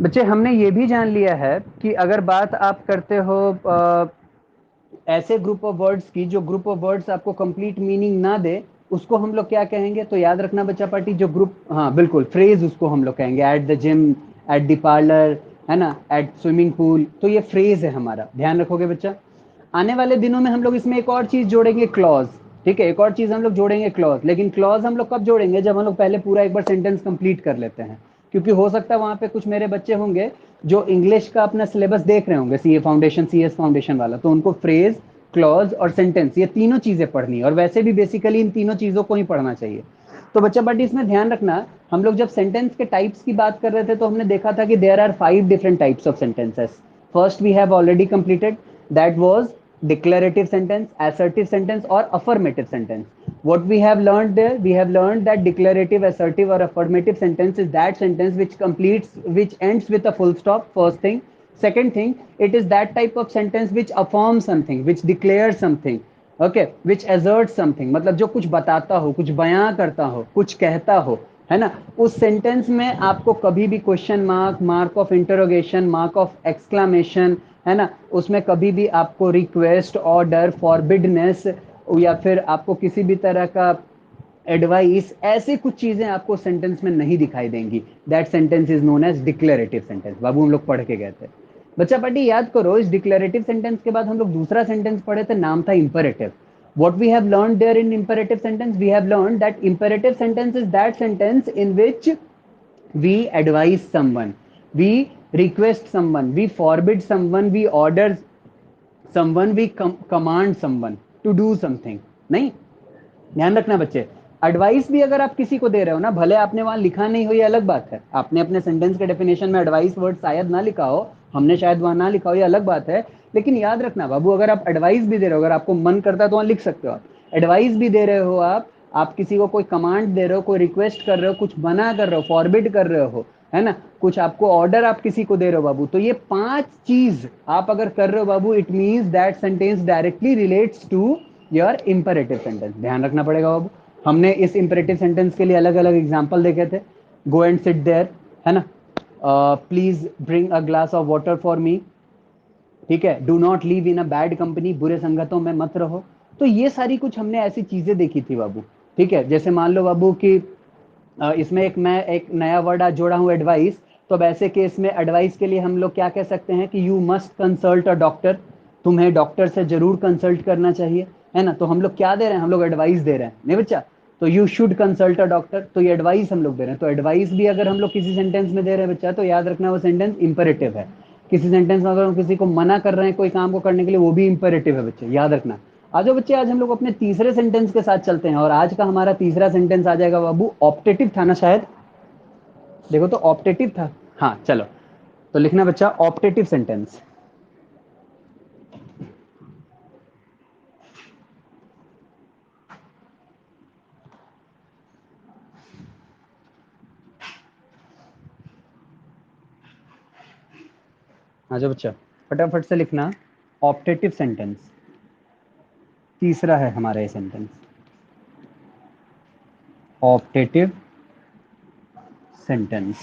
बच्चे हमने ये भी जान लिया है कि अगर बात आप करते हो ऐसे ग्रुप ऑफ वर्ड्स की जो ग्रुप ऑफ वर्ड्स आपको कंप्लीट मीनिंग ना दे, उसको हम लोग क्या कहेंगे? तो याद रखना बच्चा पार्टी, जो ग्रुप, हाँ बिल्कुल, फ्रेज उसको हम लोग कहेंगे। At the gym, at the parlour, है ना, एट स्विमिंग पूल, तो ये फ्रेज है हमारा, ध्यान रखोगे बच्चा। आने वाले दिनों में हम लोग इसमें एक और चीज जोड़ेंगे, क्लॉज। ठीक है, एक और चीज हम लोग जोड़ेंगे, क्लॉज। लेकिन क्लॉज हम लोग कब जोड़ेंगे? जब हम लोग पहले पूरा एक बार सेंटेंस कंप्लीट कर लेते हैं। क्योंकि हो सकता है वहां पे कुछ मेरे बच्चे होंगे जो इंग्लिश का अपना सिलेबस देख रहे होंगे, सीए फाउंडेशन, सीएस फाउंडेशन वाला, तो उनको फ्रेज, क्लॉज और सेंटेंस, ये तीनों चीजें पढ़नी है। और वैसे भी बेसिकली इन तीनों चीजों को ही पढ़ना चाहिए। तो बच्चा बट इसमें ध्यान रखना, हम लोग जब सेंटेंस के टाइप्स की बात कर रहे थे तो हमने देखा था कि there are 5 different types of sentences. First we have already completed, that was declarative sentence, assertive sentence or affirmative sentence. What we have learned there, we have learned that declarative, assertive or affirmative sentence is that sentence which ends with a full stop, first thing. Second thing, it is that type of sentence which affirms something, which declares something, okay, which asserts something, मतलब जो कुछ बताता हो, कुछ बयां करता हो, कुछ कहता हो, है ना। उस सेंटेंस में आपको कभी भी question mark, mark of interrogation, mark of exclamation, है ना, उसमें कभी भी आपको रिक्वेस्ट, ऑर्डर, फॉरबिडनेस या फिर आपको किसी भी तरह का एडवाइस, ऐसी कुछ चीजें आपको सेंटेंस में नहीं दिखाई देंगी। That sentence is known as declarative sentence. बाबू हम लोग पढ़ के गए थे। बच्चा पार्टी याद करो, इस डिक्लेरेटिव सेंटेंस के बाद हम लोग दूसरा सेंटेंस पढ़े थे, नाम था imperative. What we have learned there in imperative sentence, we have learned that imperative sentence is that sentence in which we advise someone, we request someone, we forbid someone, we order someone, we command someone to do something। नहीं, ध्यान रखना बच्चे, advice भी अगर आप किसी को दे रहे हो ना, भले आपने वहां लिखा नहीं हो, ये अलग बात है, आपने अपने सेंटेंस के डेफिनेशन में एडवाइस वर्ड शायद ना लिखा हो, हमने शायद वहां ना लिखा हो, ये अलग बात है। लेकिन याद रखना बाबू, अगर आप एडवाइस भी दे रहे हो, अगर आपको मन करता है तो वहां लिख सकते हो आप। एडवाइस भी दे रहे हो आप किसी को कोई कमांड दे रहे हो, कोई रिक्वेस्ट कर रहे हो, कुछ मना कर रहे हो, फॉरबिड कर रहे हो, है ना, कुछ आपको ऑर्डर आप किसी को दे रहे हो बाबू, तो ये 5 चीज आप अगर कर रहे हो बाबू, it means that sentence directly relates to your imperative sentence. ध्यान रखना पड़ेगा बाबू। हमने इस इंपेरेटिव सेंटेंस के लिए अलग अलग एग्जाम्पल देखे थे। गो एंड सिट देयर, है ना, please bring a glass of water for me, ठीक है, do not live in a bad company, बुरे संगतों में मत रहो। तो ये सारी कुछ हमने ऐसी चीजें देखी थी बाबू। ठीक है, जैसे मान लो बाबू कि इसमें मैं एक नया वर्ड आज जोड़ा हूं, एडवाइस। तो अब ऐसे केस में एडवाइस के लिए हम लोग क्या कह सकते हैं कि you must consult a doctor, तुम्हें डॉक्टर से जरूर कंसल्ट करना चाहिए, है ना। तो हम लोग क्या दे रहे हैं? हम लोग एडवाइस दे रहे हैं, नहीं बच्चा? तो you should consult a doctor, तो ये एडवाइस हम लोग दे रहे हैं। तो एडवाइस भी अगर हम लोग किसी सेंटेंस में दे रहे हैं बच्चा, तो याद रखना वो सेंटेंस इंपेरेटिव है। किसी सेंटेंस में अगर हम किसी को मना कर रहे हैं कोई काम को करने के लिए, वो भी इंपेरेटिव है बच्चे, याद रखना। आ जाओ बच्चे, आज हम लोग अपने तीसरे सेंटेंस के साथ चलते हैं, और आज का हमारा तीसरा सेंटेंस आ जाएगा बाबू, ऑप्टेटिव था ना शायद? देखो तो ऑप्टेटिव था, हाँ चलो। तो लिखना बच्चा, ऑप्टेटिव सेंटेंस। आ जाओ बच्चा, फटाफट से लिखना, ऑप्टेटिव सेंटेंस। तीसरा है हमारा ये सेंटेंस, ऑप्टेटिव सेंटेंस।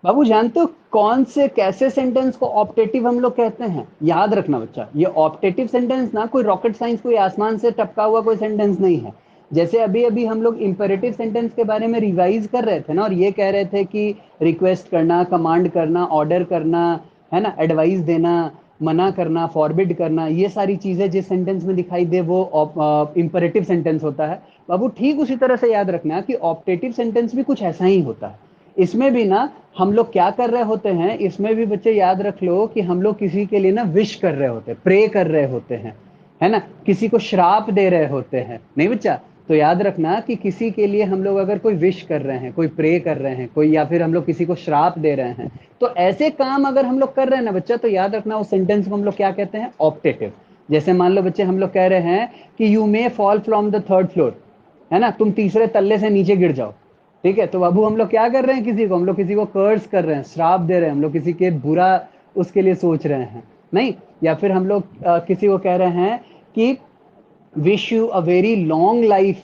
बाबू जानते हो कौन से कैसे सेंटेंस को ऑप्टेटिव हम लोग कहते हैं? याद रखना बच्चा, ये ऑप्टेटिव सेंटेंस ना कोई रॉकेट साइंस, कोई आसमान से टपका हुआ कोई सेंटेंस नहीं है। जैसे अभी अभी हम लोग इंपेरेटिव सेंटेंस के बारे में रिवाइज कर रहे थे ना, और ये कह रहे थे कि रिक्वेस्ट करना, कमांड करना, ऑर्डर करना, है ना, एडवाइस देना, मना करना, फॉरबिड करना, ये सारी चीजें जिस सेंटेंस में दिखाई दे वो इंपेरेटिव सेंटेंस होता है। बाबू ठीक उसी तरह से याद रखना कि ऑप्टेटिव सेंटेंस भी कुछ ऐसा ही होता है। इसमें भी ना हम लोग क्या कर रहे होते हैं, इसमें भी बच्चे याद रख लो कि हम लोग किसी के लिए ना विश कर रहे होते हैं, प्रे कर रहे होते हैं, है ना, किसी को श्राप दे रहे होते हैं, नहीं बच्चा? तो याद रखना कि किसी के लिए हम लोग अगर कोई विश कर रहे हैं, कोई प्रे कर रहे हैं, कोई, या फिर हम लोग किसी को श्राप दे रहे हैं, तो ऐसे काम अगर हम लोग कर रहे हैं ना बच्चा, तो याद रखना उस सेंटेंस को हम लोग क्या कहते हैं? ऑप्टेटिव। जैसे मान लो बच्चे हम लोग कह रहे हैं कि you may fall from the third floor, है ना, तुम तीसरे तल्ले से नीचे गिर जाओ। ठीक है, तो बाबू हम लोग क्या कर रहे हैं? किसी को हम लोग किसी को कर्स कर रहे हैं, श्राप दे रहे हैं, हम लोग किसी के बुरा उसके लिए सोच रहे हैं, नहीं। या फिर हम लोग किसी को कह रहे हैं कि wish you a very long life,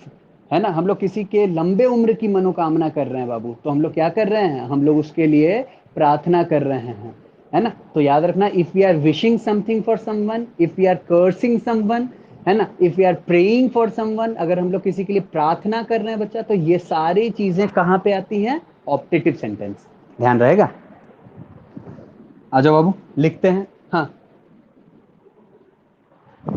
है ना, हम लोग किसी के लंबे उम्र की मनोकामना कर रहे हैं बाबू, तो हम लोग क्या कर रहे हैं, हम लोग उसके लिए प्रार्थना कर रहे हैं, है ना। तो याद रखना, if we are wishing something for someone, if we are cursing someone, है ना, if we are praying for someone, अगर हम लोग किसी के लिए प्रार्थना कर रहे हैं बच्चा, तो ये सारी चीजें कहाँ पे आती हैं, ऑप्टेटिव सेंटेंस। ध्यान रहेगा। आ जाओ बाबू, लिखते हैं। हाँ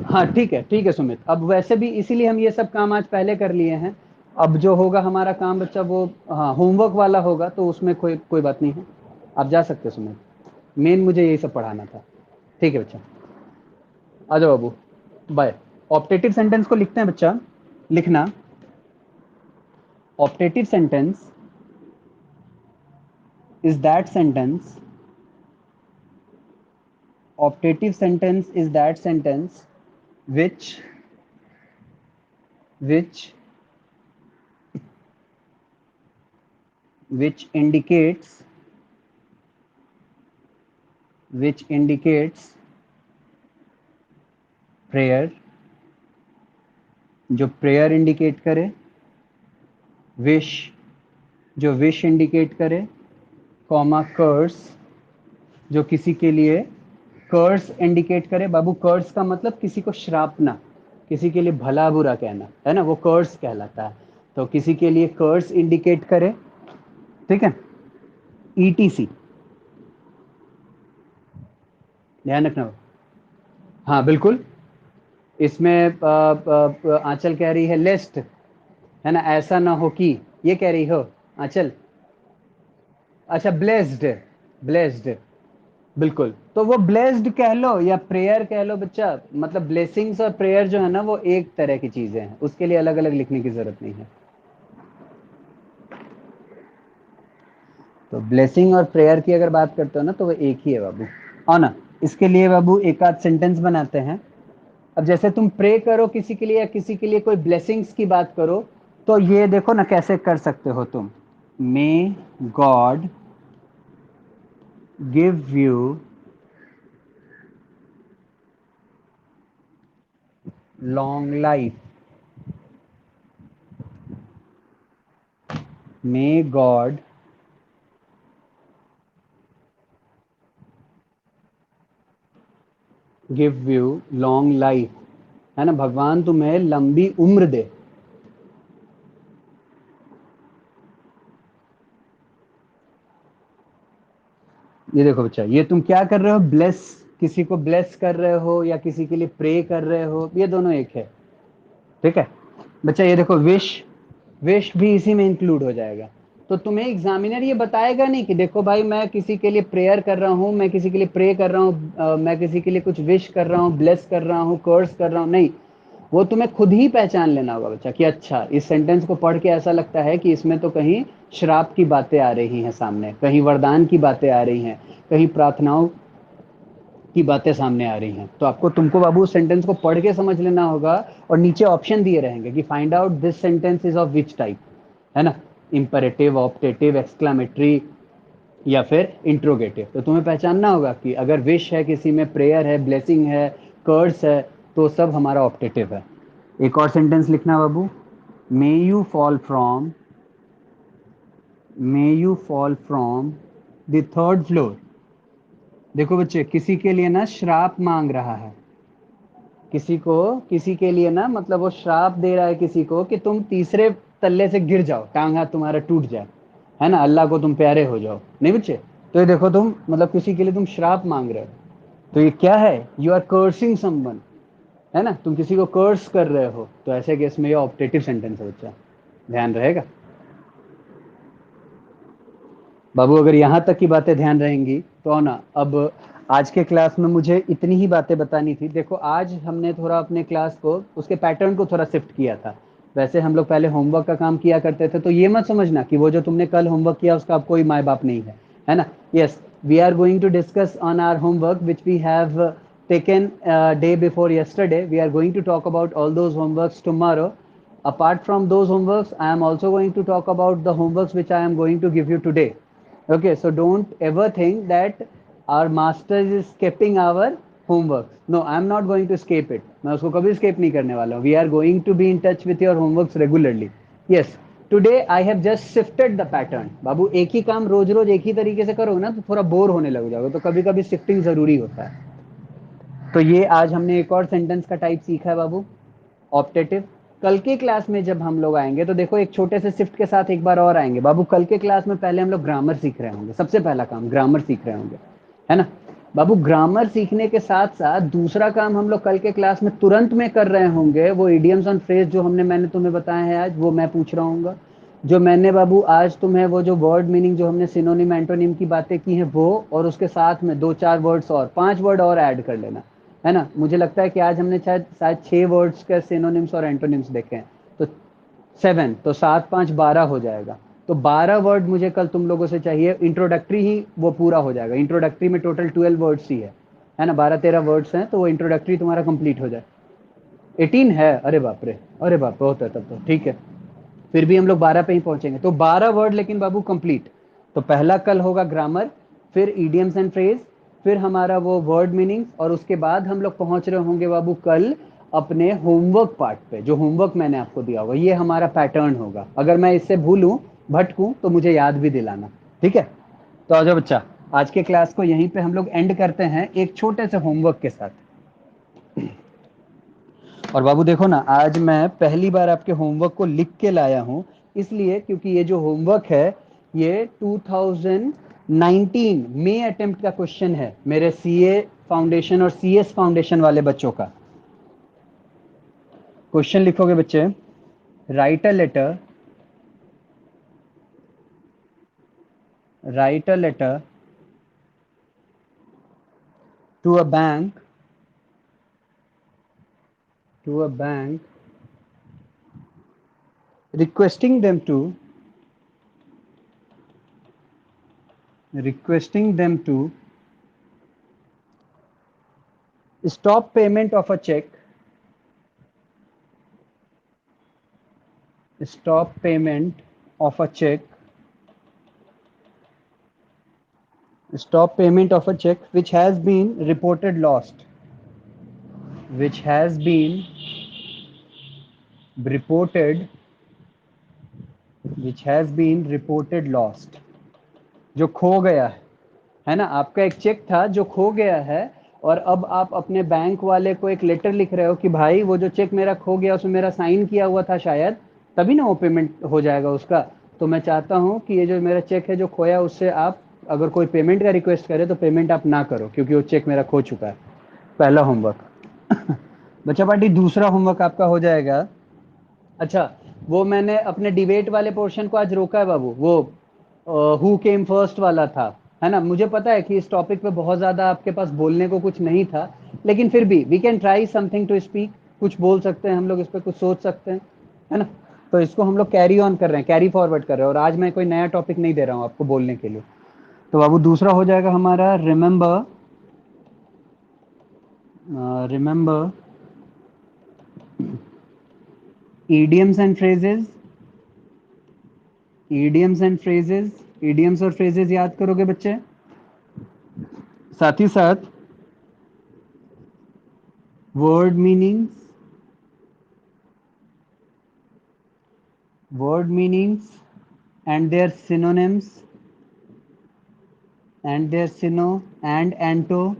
हाँ, ठीक है सुमित, अब वैसे भी इसीलिए हम ये सब काम आज पहले कर लिए हैं। अब जो होगा हमारा काम बच्चा वो, हाँ, होमवर्क वाला होगा, तो उसमें कोई कोई बात नहीं है, आप जा सकते हो सुमित, मेन मुझे यही सब पढ़ाना था। ठीक है बच्चा, आ जाओ बाबू, बाय। ऑप्टेटिव सेंटेंस को लिखते हैं बच्चा, लिखना, optative sentence is that sentence, optative sentence is that sentence which which which indicates which indicates prayer, जो प्रेयर इंडिकेट करे, विश, जो विश इंडिकेट करे, कॉमा कर्स, जो किसी के लिए कर्स इंडिकेट करे। बाबू कर्स का मतलब किसी को श्रापना, किसी के लिए भला बुरा कहना, है ना, वो कर्स कहलाता है। तो किसी के लिए कर्स इंडिकेट करे, ठीक है, ईटीसी, ध्यान रखना। हाँ बिल्कुल, इसमें आंचल कह रही है लेस्ट, है ना, ऐसा ना हो कि, ये कह रही हो आंचल। अच्छा, ब्लेस्ड, ब्लेस्ड, बिल्कुल, तो वो ब्लेस्ड कह लो या प्रेयर कह लो बच्चा, मतलब ब्लेसिंग्स और प्रेयर जो है ना वो एक तरह की चीजें हैं, उसके लिए अलग अलग लिखने की जरूरत नहीं है। तो ब्लेसिंग और प्रेयर की अगर बात करते हो ना तो वो एक ही है बाबू, और ना, इसके लिए बाबू एक आध सेंटेंस बनाते हैं। अब जैसे तुम प्रे करो किसी के लिए या किसी के लिए कोई ब्लेसिंग्स की बात करो, तो ये देखो ना कैसे कर सकते हो तुम, may God give you long life, may God give you long life, है ना, भगवान तुम्हें लंबी उम्र दे। ये देखो बच्चा, ये तुम क्या कर रहे हो, ब्लेस, किसी को ब्लेस कर रहे हो या किसी के लिए प्रे कर रहे हो, ये दोनों एक है, ठीक है बच्चा। ये देखो विश, विश भी इसी में इंक्लूड हो जाएगा। तो तुम्हें एग्जामिनर ये बताएगा नहीं कि देखो भाई मैं किसी के लिए प्रेयर कर रहा हूँ, मैं किसी के लिए प्रे कर रहा हूँ, मैं किसी के लिए कुछ विश कर रहा हूँ, ब्लेस कर रहा हूँ, कर्स कर रहा हूँ, नहीं, वो तुम्हें खुद ही पहचान लेना होगा बच्चा कि अच्छा इस सेंटेंस को पढ़ के ऐसा लगता है कि इसमें तो कहीं श्राप की बातें आ रही हैं सामने, कहीं वरदान की बातें आ रही हैं, कहीं प्रार्थनाओं की बातें सामने आ रही हैं। तो आपको, तुमको बाबू उस सेंटेंस को पढ़ के समझ लेना होगा, और नीचे ऑप्शन दिए रहेंगे कि find out this sentence is of which type, है ना, इंपरेटिव, ऑप्टेटिव, एक्सक्लामेटरी या फिर इंट्रोगेटिव। तो तुम्हें पहचानना होगा कि अगर विश है, किसी में प्रेयर है, ब्लेसिंग है, कर्स है, तो सब हमारा ऑप्टेटिव है। एक और सेंटेंस लिखना बाबू, may you fall from, may you fall from the third floor. देखो बच्चे, किसी के लिए ना श्राप मांग रहा है, किसी को, किसी के लिए ना, मतलब वो श्राप दे रहा है किसी को कि तुम तीसरे तल्ले से गिर जाओ, टांग हाथ तुम्हारा टूट जाए, है ना, अल्लाह को तुम प्यारे हो जाओ, नहीं बच्चे। तो ये देखो तुम, मतलब किसी के लिए तुम श्राप मांग रहे हो, तो ये क्या है, यू आर कर्सिंग समवन, है ना, तुम किसी को कर्स कर रहे हो, तो ऐसे केस में ये ऑप्टेटिव सेंटेंस है बच्चा, ध्यान रहेगा बाबू। अगर यहाँ तक की बातें ध्यान रहेंगी तो ना, अब आज के क्लास में मुझे इतनी ही बातें बतानी थी। देखो आज हमने थोड़ा अपने क्लास को, उसके पैटर्न को थोड़ा शिफ्ट किया था। वैसे हम लोग पहले होमवर्क का काम किया करते थे, तो ये मत समझना कि वो जो तुमने कल होमवर्क किया उसका अब कोई माँ बाप नहीं है ना। Yes, we are going to discuss on our homework which we have taken day before yesterday. We are going to talk about all those homeworks tomorrow. Apart from those homeworks, I am also going to talk about the homeworks which I am going to give you today. Okay, so don't ever think that our master is skipping our homework. No, I am not going to skip it. मैं उसको कभी skip नहीं करने वाला हूँ. We are going to be in touch with your homeworks regularly. Yes, today I have just shifted the pattern. बाबू एक ही काम रोज रोज एक ही तरीके से करोगे ना तो थोड़ा बोर होने लग जाओगे, तो कभी कभी शिफ्टिंग जरूरी होता है। तो ये आज हमने एक और सेंटेंस का टाइप सीखा है बाबू, ऑप्टेटिव। कल के क्लास में जब हम लोग आएंगे तो देखो एक छोटे से शिफ्ट के साथ एक बार और आएंगे बाबू। कल के क्लास में पहले हम लोग ग्रामर सीख रहे होंगे, सबसे पहला काम ग्रामर सीख रहे होंगे, है ना बाबू। ग्रामर सीखने के साथ साथ दूसरा काम हम लोग कल के क्लास में तुरंत में कर रहे होंगे, वो इडियम्स और फ्रेज जो मैंने तुम्हें बताया है आज, वो मैं पूछ रहा हूँ। जो मैंने बाबू आज तुम्हें वो जो वर्ड मीनिंग जो हमने सिनोनिम एंटोनिम की बातें की हैं वो, और उसके साथ में दो चार वर्ड्स और, पांच वर्ड और ऐड कर लेना, है ना। मुझे लगता है कि आज हमने शायद शायद 6 वर्ड्स के सिनोनिम्स और एंटोनिम्स देखे हैं, तो 7, तो 7 5 12 हो जाएगा। तो 12 वर्ड मुझे कल तुम लोगों से चाहिए, इंट्रोडक्टरी ही वो पूरा हो जाएगा। इंट्रोडक्टरी में टोटल 12 वर्ड्स ही है ना, 12 13 वर्ड्स हैं, तो वो इंट्रोडक्टरी तुम्हारा कंप्लीट हो जाए। 18 है, अरे बाप रे, अरे बाप, बहुत है तब तो, ठीक है। फिर भी हम लोग 12 पे ही पहुंचेंगे, तो 12 वर्ड लेकिन बाबू कंप्लीट। तो पहला कल होगा ग्रामर, फिर ईडियम्स एंड फ्रेज, फिर हमारा वो वर्ड मीनिंग, और उसके बाद हम लोग पहुंच रहे होंगे बाबू कल अपने होमवर्क पार्ट पे। जो होमवर्क मैंने आपको दिया होगा ये हमारा पैटर्न होगा। अगर मैं इससे भूलूं, भटकूं, तो मुझे याद भी दिलाना, ठीक है। तो आ जाओ बच्चा, आज के क्लास को यहीं पे हम लोग एंड करते हैं एक छोटे से होमवर्क के साथ। और बाबू देखो ना, आज मैं पहली बार आपके होमवर्क को लिख के लाया हूं, इसलिए क्योंकि ये जो होमवर्क है ये 2019 में अटेम्प्ट का क्वेश्चन है मेरे सीए फाउंडेशन और सीएस फाउंडेशन वाले बच्चों का। क्वेश्चन लिखोगे बच्चे, write a letter, write a letter to a bank, to a bank requesting them to requesting them to stop payment of a check, stop payment of a check, stop payment of a check which has been reported lost, which has been reported, which has been reported lost, जो खो गया है ना। आपका एक check था जो खो गया है, और अब आप अपने बैंक वाले को एक लेटर लिख रहे हो कि भाई वो जो चेक मेरा खो गया उसमें मेरा साइन किया हुआ था शायद, तभी ना वो पेमेंट हो जाएगा उसका। तो मैं चाहता हूं कि ये जो मेरा चेक है जो खोया, उससे आप अगर कोई पेमेंट का रिक्वेस्ट करे तो पेमेंट आप ना करो, क्योंकि वो चेक मेरा खो चुका है। पहला होमवर्क। बच्चा पार्टी दूसरा होमवर्क आपका हो जाएगा। अच्छा, वो मैंने अपने डिबेट वाले पोर्शन को आज रोका है बाबू, वो हु केम फर्स्ट वाला था, है ना। मुझे पता है कि इस टॉपिक पे बहुत ज्यादा आपके पास बोलने को कुछ नहीं था, लेकिन फिर भी we can try something to speak, कुछ बोल सकते हैं हम लोग, इस पे कुछ सोच सकते हैं, है ना। तो इसको हम लोग कैरी ऑन कर रहे हैं, कैरी फॉरवर्ड कर रहे हैं, और आज मैं कोई नया टॉपिक नहीं दे रहा हूँ आपको बोलने के लिए। तो बाबू दूसरा हो जाएगा हमारा, remember, remember idioms and phrases, idioms and phrases, idioms और phrases याद करोगे बच्चे। साथ ही साथ word meanings, word meanings and their synonyms, and their syno and anto,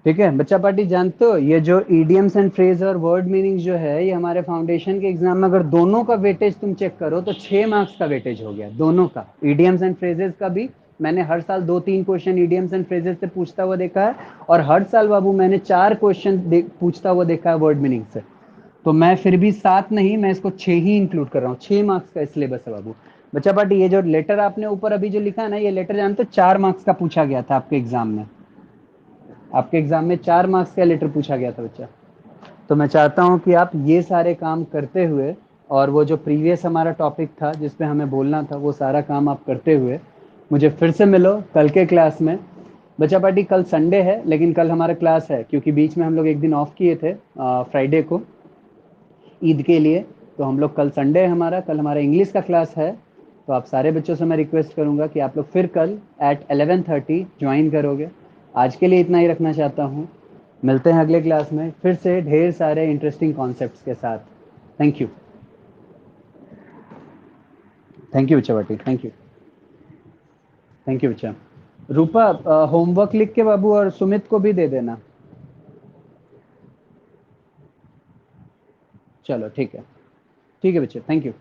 ठीक है। बच्चा पार्टी जानते हो ये जो ईडियम्स एंड फ्रेज और वर्ड मीनिंग्स जो है, ये हमारे फाउंडेशन के एग्जाम में अगर दोनों का वेटेज तुम चेक करो तो 6 मार्क्स का वेटेज हो गया दोनों का। ईडियम्स एंड फ्रेजेस का भी मैंने हर साल 2 3 क्वेश्चन ईडियम्स एंड फ्रेजेस से पूछता हुआ देखा है, और हर साल बाबू मैंने 4 क्वेश्चन पूछता हुआ देखा है वर्ड मीनिंग से। तो मैं फिर भी 7 नहीं, मैं इसको 6 ही इंक्लूड कर रहा हूँ। 6 मार्क्स का सिलेबस है बाबू। बच्चा पार्टी ये जो लेटर आपने ऊपर अभी जो लिखा है ना, ये लेटर जानते हो 4 मार्क्स का पूछा गया था आपके एग्जाम में। आपके एग्जाम में 4 मार्क्स का लेटर पूछा गया था बच्चा। तो मैं चाहता हूं कि आप ये सारे काम करते हुए, और वो जो प्रीवियस हमारा टॉपिक था जिस पे हमें बोलना था, वो सारा काम आप करते हुए मुझे फिर से मिलो कल के क्लास में। बच्चा पार्टी कल संडे है, लेकिन कल हमारा क्लास है, क्योंकि बीच में हम लोग एक दिन ऑफ किए थे फ्राइडे को ईद के लिए। तो हम लोग कल संडे है हमारा, कल हमारा इंग्लिश का क्लास है। तो आप सारे बच्चों से मैं रिक्वेस्ट करूंगा कि आप लोग फिर कल एट 11:30 ज्वाइन करोगे। आज के लिए इतना ही रखना चाहता हूँ। मिलते हैं अगले क्लास में फिर से ढेर सारे इंटरेस्टिंग कॉन्सेप्ट्स के साथ। Thank you. थैंक यू बच्चा बाटी, थैंक यू। थैंक यू बच्चा। रूपा, होमवर्क लिख के बाबू और सुमित को भी दे देना। चलो ठीक है। ठीक है बच्चे, थैंक यू।